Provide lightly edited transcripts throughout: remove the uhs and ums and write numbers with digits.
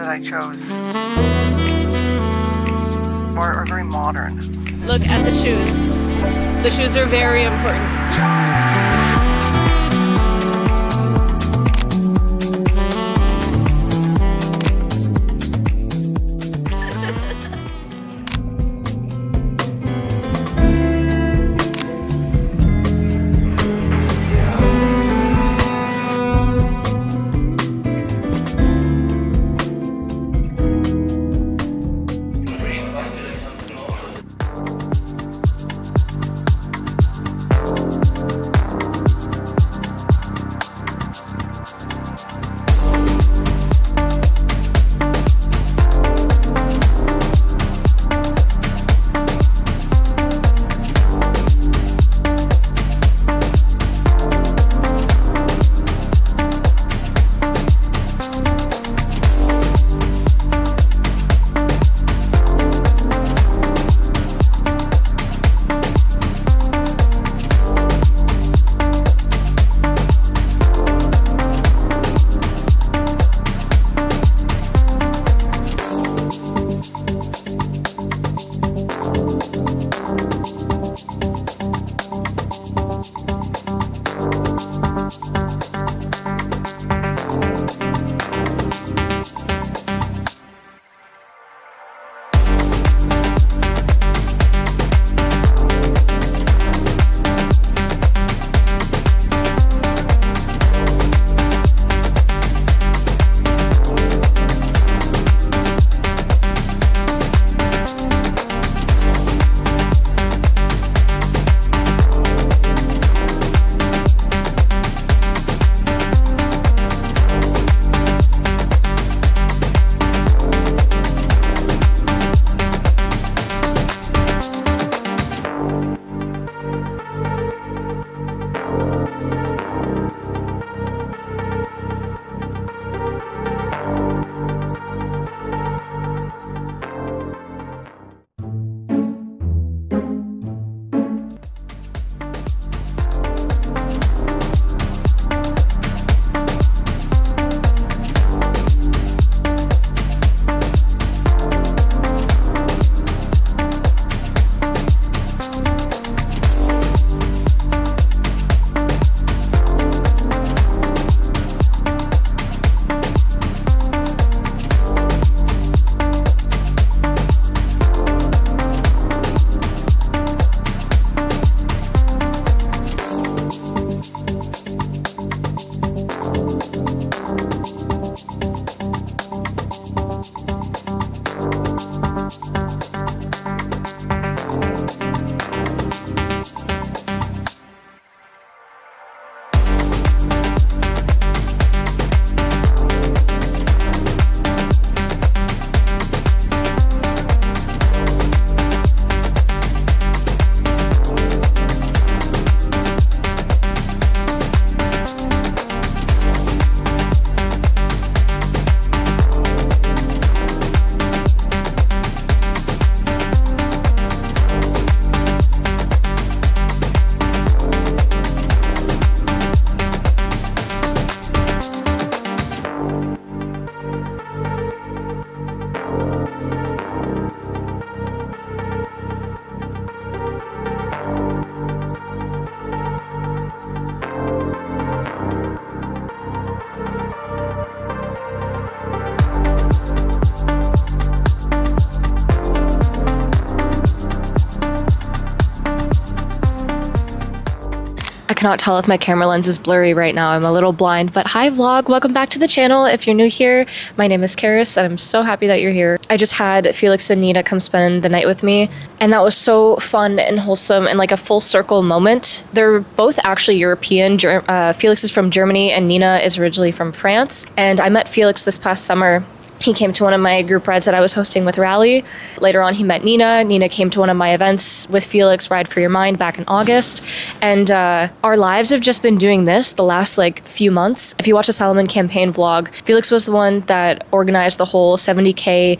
that I chose are very modern. Look at the shoes. The shoes are very important. cannot tell if my camera lens is blurry right now. I'm a little blind, but hi vlog, welcome back to the channel. If you're new here, my name is Karis and I'm so happy that you're here. I just had Felix and Nina come spend the night with me and that was so fun and wholesome and like a full circle moment. They're both actually European. Felix is from Germany and Nina is originally from France. And I met Felix this past summer. He came to one of my group rides that I was hosting with Rally. Later on, he met Nina. Nina came to one of my events with Felix, Ride for Your Mind, back in August. And our lives have just been doing this the last few months. If you watch the Salomon campaign vlog, Felix was the one that organized the whole 70K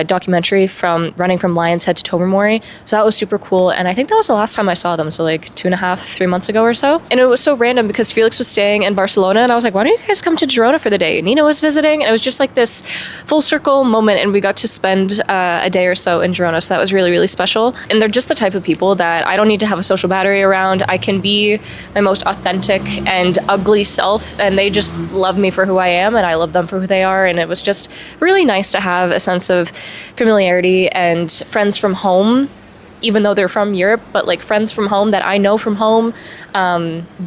documentary from running from Lion's Head to Tobermory. So that was super cool. And I think that was the last time I saw them. So 2.5, 3 months ago or so. And it was so random because Felix was staying in Barcelona and I was like, why don't you guys come to Girona for the day? Nina was visiting and it was just this full circle moment, and we got to spend a day or so in Girona, so that was really, really special. And they're just the type of people that I don't need to have a social battery around. I can be my most authentic and ugly self, and they just love me for who I am, and I love them for who they are. And it was just really nice to have a sense of familiarity and friends from home, even though they're from Europe, but like friends from home that I know from home,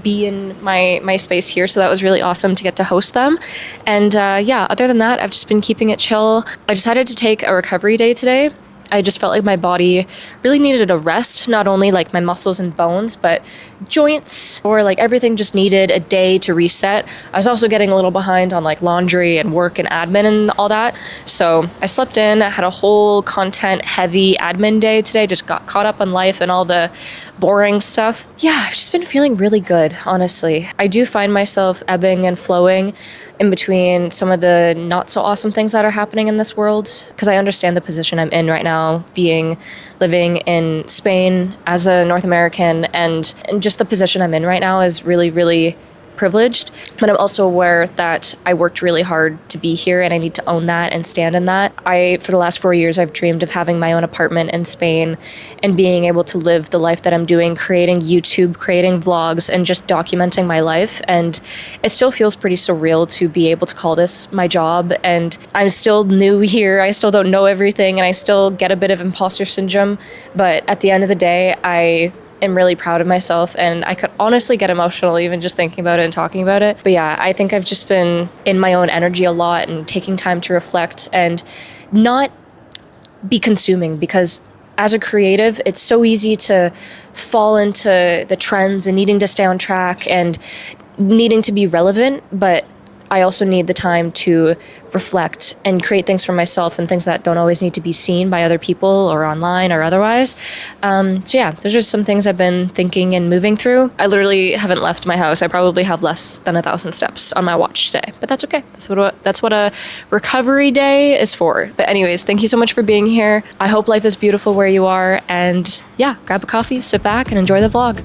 be in my space here. So that was really awesome to get to host them. And yeah, other than that, I've just been keeping it chill. I decided to take a recovery day today. I just felt like my body really needed a rest, not only like my muscles and bones, but joints, or like everything just needed a day to reset. I was also getting a little behind on like laundry and work and admin and all that. So I slept in, I had a whole content heavy admin day today, just got caught up on life and all the boring stuff. Yeah, I've just been feeling really good, honestly. I do find myself ebbing and flowing in between some of the not so awesome things that are happening in this world, because I understand the position I'm in right now, living in Spain as a North American, and just the position I'm in right now is really, really privileged. But I'm also aware that I worked really hard to be here, and I need to own that and stand in that. For the last 4 years, I've dreamed of having my own apartment in Spain and being able to live the life that I'm doing, creating YouTube, creating vlogs, and just documenting my life. And it still feels pretty surreal to be able to call this my job. And I'm still new here. I still don't know everything, and I still get a bit of imposter syndrome. But at the end of the day, I am really proud of myself, and I could honestly get emotional even just thinking about it and talking about it. But yeah, I think I've just been in my own energy a lot and taking time to reflect and not be consuming, because as a creative, it's so easy to fall into the trends and needing to stay on track and needing to be relevant, but I also need the time to reflect and create things for myself, and things that don't always need to be seen by other people or online or otherwise. So yeah, those are some things I've been thinking and moving through. I literally haven't left my house. I probably have less than 1,000 steps on my watch today, but that's okay. That's what a recovery day is for. But anyways, thank you so much for being here. I hope life is beautiful where you are, and yeah, grab a coffee, sit back, and enjoy the vlog.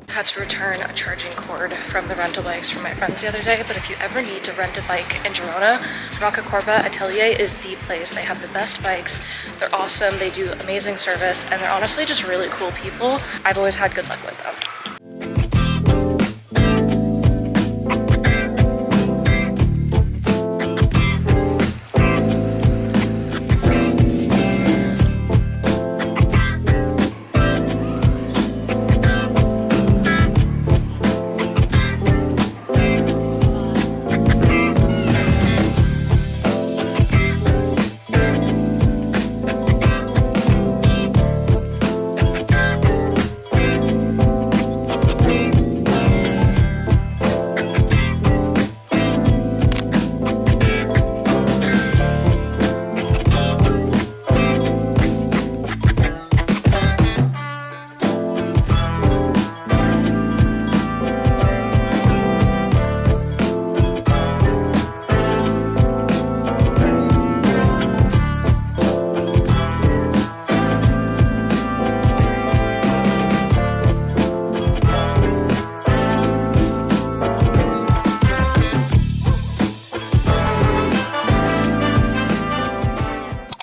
Had to return a charging cord from the rental bikes from my friends the other day, but if you ever need to rent a bike in Girona, Roca Corba Atelier is the place. They have the best bikes, they're awesome, they do amazing service, and they're honestly just really cool people. I've always had good luck with them.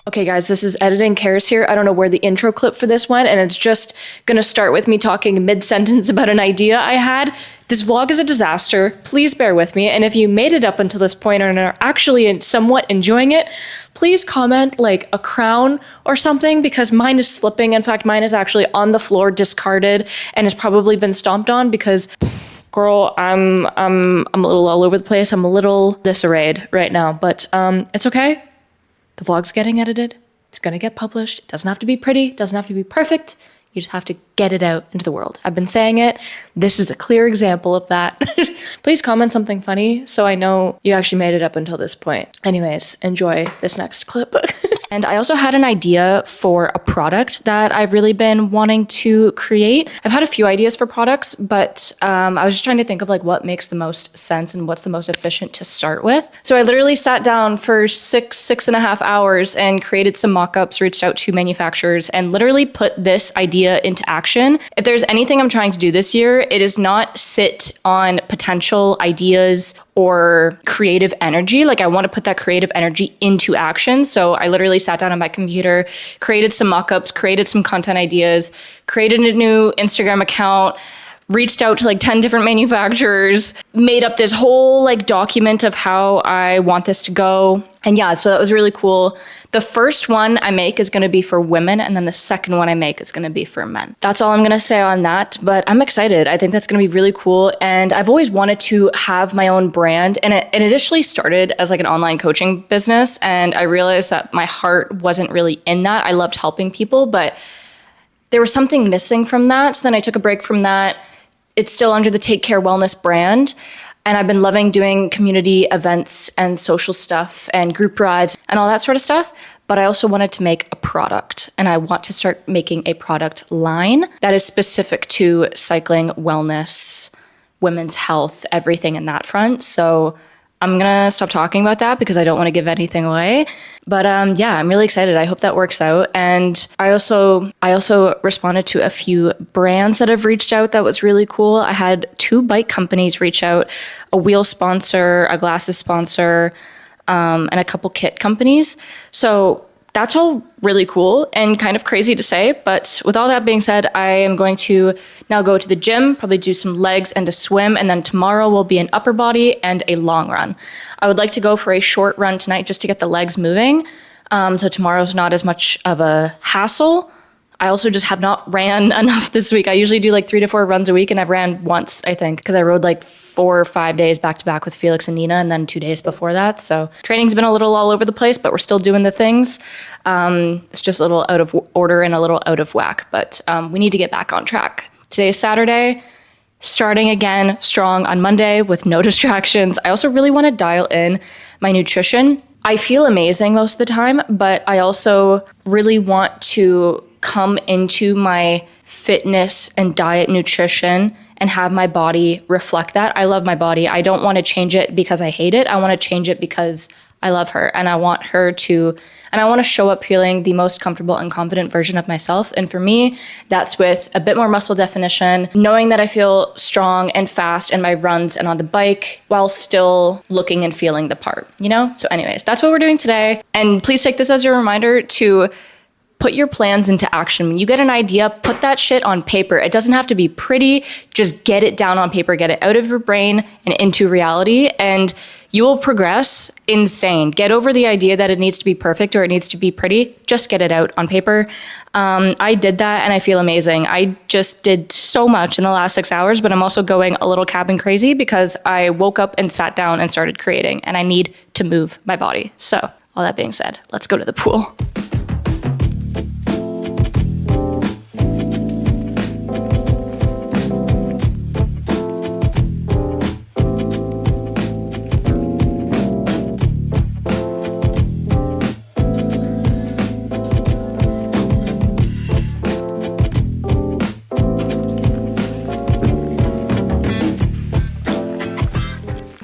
Okay guys, this is editing Karis here. I don't know where the intro clip for this went, and it's just gonna start with me talking mid-sentence about an idea I had. This vlog is a disaster. Please bear with me, and if you made it up until this point and are actually somewhat enjoying it, please comment like a crown or something, because mine is slipping. In fact, mine is actually on the floor, discarded, and has probably been stomped on because girl, I'm a little all over the place. I'm a little disarrayed right now, but it's okay. The vlog's getting edited. It's gonna get published. It doesn't have to be pretty. It doesn't have to be perfect. You just have to get it out into the world. I've been saying it. This is a clear example of that. Please comment something funny so I know you actually made it up until this point. Anyways, enjoy this next clip. And I also had an idea for a product that I've really been wanting to create. I've had a few ideas for products, but I was just trying to think of like what makes the most sense and what's the most efficient to start with. So I literally sat down for six and a half hours and created some mock-ups, reached out to manufacturers, and literally put this idea into action. If there's anything I'm trying to do this year, it is not sit on potential ideas or creative energy. Like I want to put that creative energy into action. So I literally sat down on my computer, created some mock-ups, created some content ideas, created a new Instagram account, reached out to like 10 different manufacturers, made up this whole like document of how I want this to go. And yeah, so that was really cool. The first one I make is going to be for women, and then the second one I make is going to be for men. That's all I'm going to say on that, but I'm excited. I think that's going to be really cool. And I've always wanted to have my own brand. And it initially started as like an online coaching business. And I realized that my heart wasn't really in that. I loved helping people, but there was something missing from that. So then I took a break from that. It's still under the Take Care Wellness brand. And I've been loving doing community events and social stuff and group rides and all that sort of stuff. But I also wanted to make a product, and I want to start making a product line that is specific to cycling, wellness, women's health, everything in that front. So I'm gonna stop talking about that because I don't want to give anything away. But yeah, I'm really excited. I hope that works out. And I also responded to a few brands that have reached out. That was really cool. I had 2 bike companies reach out, a wheel sponsor, a glasses sponsor, and a couple kit companies. So that's all really cool and kind of crazy to say. But with all that being said, I am going to now go to the gym, probably do some legs and a swim. And then tomorrow will be an upper body and a long run. I would like to go for a short run tonight just to get the legs moving. So tomorrow's not as much of a hassle. I also just have not ran enough this week. I usually do like 3 to 4 runs a week, and I've ran once, I think, because I rode like 4 or 5 days back to back with Felix and Nina, and then 2 days before that. So training's been a little all over the place, but we're still doing the things. It's just a little out of order and a little out of whack, but we need to get back on track. Today's Saturday, starting again strong on Monday with no distractions. I also really want to dial in my nutrition. I feel amazing most of the time, but I also really want to come into my fitness and diet nutrition and have my body reflect that. I love my body. I don't want to change it because I hate it. I want to change it because I love her, and I want her to, and I want to show up feeling the most comfortable and confident version of myself. And for me, that's with a bit more muscle definition, knowing that I feel strong and fast in my runs and on the bike while still looking and feeling the part, you know? So anyways, that's what we're doing today. And please take this as a reminder to put your plans into action. When you get an idea, put that shit on paper. It doesn't have to be pretty. Just get it down on paper, get it out of your brain and into reality, and you will progress insane. Get over the idea that it needs to be perfect or it needs to be pretty. Just get it out on paper. I did that and I feel amazing. I just did so much in the last 6 hours, but I'm also going a little cabin crazy because I woke up and sat down and started creating, and I need to move my body. So all that being said, let's go to the pool.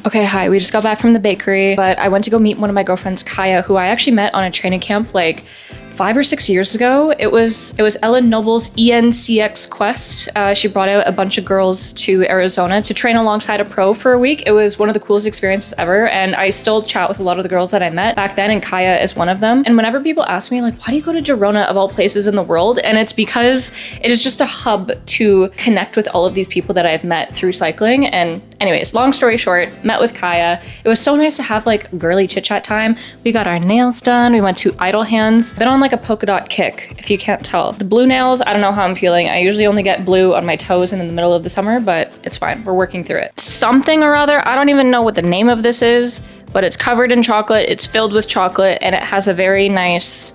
Okay, hi, we just got back from the bakery, but I went to go meet one of my girlfriends, Kaya, who I actually met on a training camp like 5 or 6 years ago. It was Ellen Noble's ENCX Quest. She brought out a bunch of girls to Arizona to train alongside a pro for a week. It was one of the coolest experiences ever, and I still chat with a lot of the girls that I met back then, and Kaya is one of them. And whenever people ask me, like, why do you go to Girona of all places in the world? And it's because it is just a hub to connect with all of these people that I've met through cycling. And anyways, long story short, met with Kaya. It was so nice to have like girly chit chat time. We got our nails done. We went to Idle Hands. Been on like a polka dot kick, if you can't tell. The blue nails, I don't know how I'm feeling. I usually only get blue on my toes and in the middle of the summer, but it's fine. We're working through it. Something or other, I don't even know what the name of this is, but it's covered in chocolate. It's filled with chocolate, and it has a very nice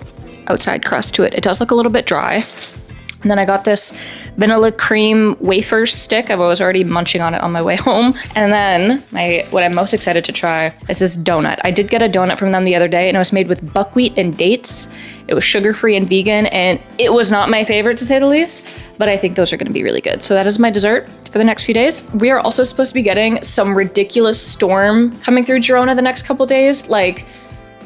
outside crust to it. It does look a little bit dry. And then I got this vanilla cream wafer stick. I was already munching on it on my way home. And then what I'm most excited to try is this donut. I did get a donut from them the other day and it was made with buckwheat and dates. It was sugar-free and vegan, and it was not my favorite to say the least, but I think those are gonna be really good. So that is my dessert for the next few days. We are also supposed to be getting some ridiculous storm coming through Girona the next couple days, like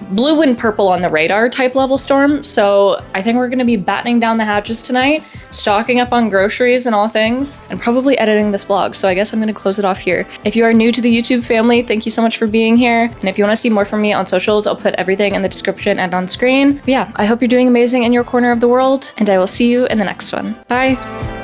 blue and purple on the radar type level storm. So I think we're gonna be battening down the hatches tonight, stocking up on groceries and all things, and probably editing this vlog. So I guess I'm gonna close it off here. If you are new to the YouTube family, thank you so much for being here. And if you wanna see more from me on socials, I'll put everything in the description and on screen. But yeah, I hope you're doing amazing in your corner of the world, and I will see you in the next one. Bye.